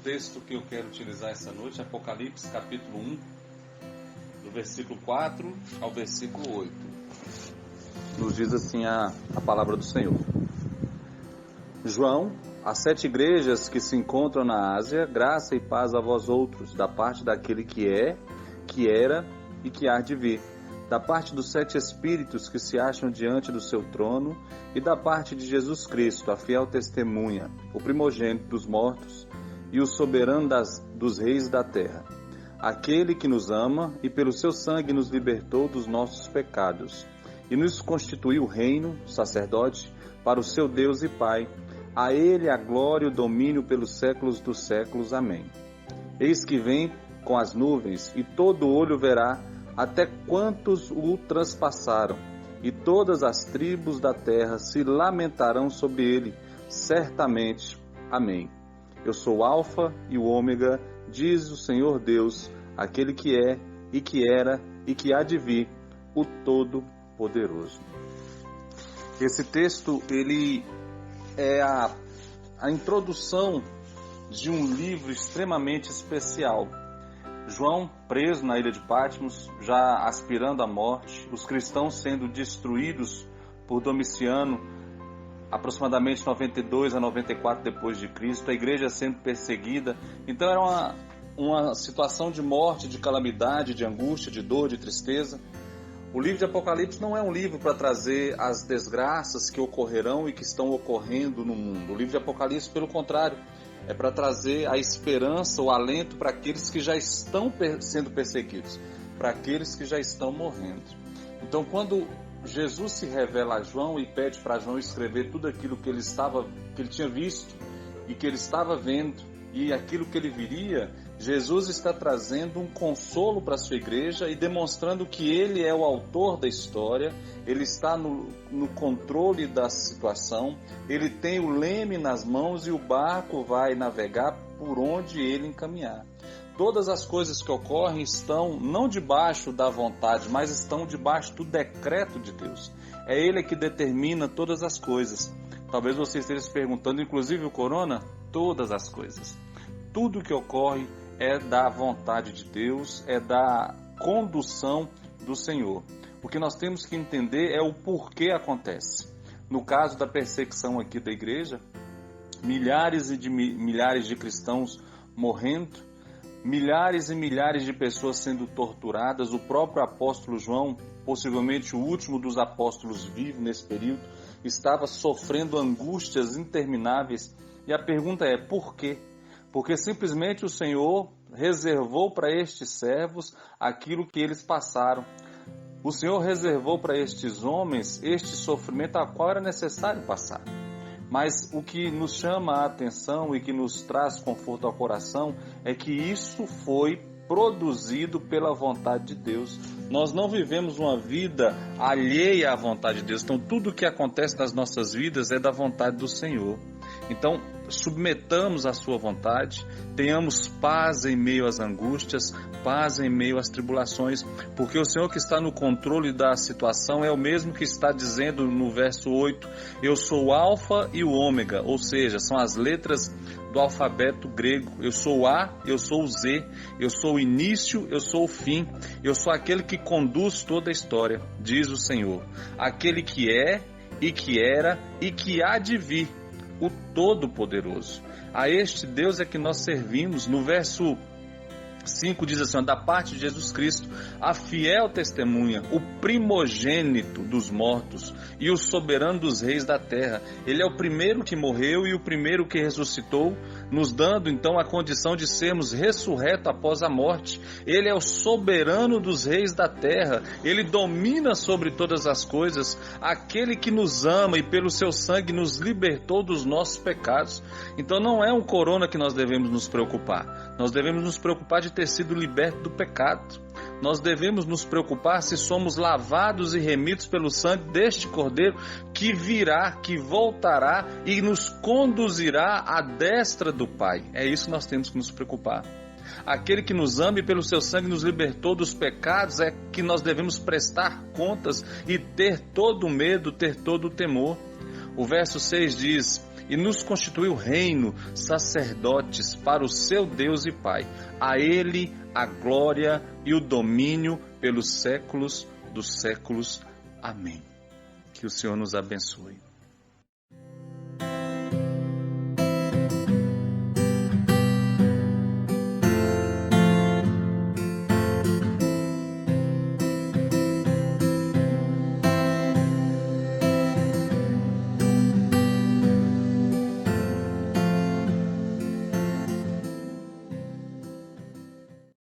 texto que eu quero utilizar essa noite, Apocalipse capítulo 1, do versículo 4 ao versículo 8. Nos diz assim a palavra do Senhor. João, às 7 igrejas que se encontram na Ásia, graça e paz a vós outros, da parte daquele que é, que era e que há de vir, da parte dos 7 Espíritos que se acham diante do seu trono e da parte de Jesus Cristo, a fiel testemunha, o primogênito dos mortos e o soberano dos reis da terra, aquele que nos ama e pelo seu sangue nos libertou dos nossos pecados e nos constituiu reino, sacerdote, para o seu Deus e Pai. A ele a glória e o domínio pelos séculos dos séculos. Amém. Eis que vem com as nuvens, e todo olho verá, até quantos o transpassaram, e todas as tribos da terra se lamentarão sobre ele, certamente. Amém. Eu sou o Alfa e o Ômega, diz o Senhor Deus, aquele que é, e que era, e que há de vir, o Todo-Poderoso. Esse texto, ele é a introdução de um livro extremamente especial. João, preso na ilha de Patmos, já aspirando à morte, os cristãos sendo destruídos por Domiciano, aproximadamente 92 a 94 depois de Cristo, a igreja sendo perseguida. Então era uma situação de morte, de calamidade, de angústia, de dor, de tristeza. O livro de Apocalipse não é um livro para trazer as desgraças que ocorrerão e que estão ocorrendo no mundo. O livro de Apocalipse, pelo contrário, é para trazer a esperança, o alento para aqueles que já estão sendo perseguidos, para aqueles que já estão morrendo. Então, quando Jesus se revela a João e pede para João escrever tudo aquilo que ele tinha visto e que ele estava vendo e aquilo que ele viria, Jesus está trazendo um consolo para a sua igreja e demonstrando que ele é o autor da história, ele está no controle da situação, ele tem o leme nas mãos e o barco vai navegar por onde ele encaminhar. Todas as coisas que ocorrem estão não debaixo da vontade, mas estão debaixo do decreto de Deus. É ele que determina todas as coisas. Talvez você esteja se perguntando, inclusive o corona, todas as coisas. Tudo que ocorre é da vontade de Deus, é da condução do Senhor. O que nós temos que entender é o porquê acontece. No caso da perseguição aqui da igreja, milhares e milhares de cristãos morrendo, milhares e milhares de pessoas sendo torturadas, o próprio apóstolo João, possivelmente o último dos apóstolos vivos nesse período, estava sofrendo angústias intermináveis. E a pergunta é, por quê? Porque simplesmente o Senhor reservou para estes servos aquilo que eles passaram. O Senhor reservou para estes homens este sofrimento a qual era necessário passar. Mas o que nos chama a atenção e que nos traz conforto ao coração é que isso foi produzido pela vontade de Deus. Nós não vivemos uma vida alheia à vontade de Deus. Então tudo o que acontece nas nossas vidas é da vontade do Senhor. Então submetamos à sua vontade, tenhamos paz em meio às angústias, paz em meio às tribulações, porque o Senhor que está no controle da situação é o mesmo que está dizendo no verso 8, eu sou o Alfa e o Ômega, ou seja, são as letras do alfabeto grego. Eu sou o A, eu sou o Z, eu sou o início, eu sou o fim, eu sou aquele que conduz toda a história, diz o Senhor, aquele que é e que era e que há de vir, o Todo-Poderoso. A este Deus é que nós servimos. No verso 5 diz assim, da parte de Jesus Cristo, a fiel testemunha, o primogênito dos mortos e o soberano dos reis da terra. Ele é o primeiro que morreu e o primeiro que ressuscitou, nos dando então a condição de sermos ressurretos após a morte. Ele é o soberano dos reis da terra, ele domina sobre todas as coisas, aquele que nos ama e pelo seu sangue nos libertou dos nossos pecados. Então não é um corona que nós devemos nos preocupar, nós devemos nos preocupar de ter sido liberto do pecado. Nós devemos nos preocupar se somos lavados e remidos pelo sangue deste Cordeiro que virá, que voltará e nos conduzirá à destra do Pai. É isso que nós temos que nos preocupar. Aquele que nos ama e pelo seu sangue nos libertou dos pecados é que nós devemos prestar contas e ter todo o medo, ter todo o temor. O verso 6 diz, e nos constituiu reino, sacerdotes para o seu Deus e Pai. A Ele a glória e o domínio pelos séculos dos séculos. Amém. Que o Senhor nos abençoe.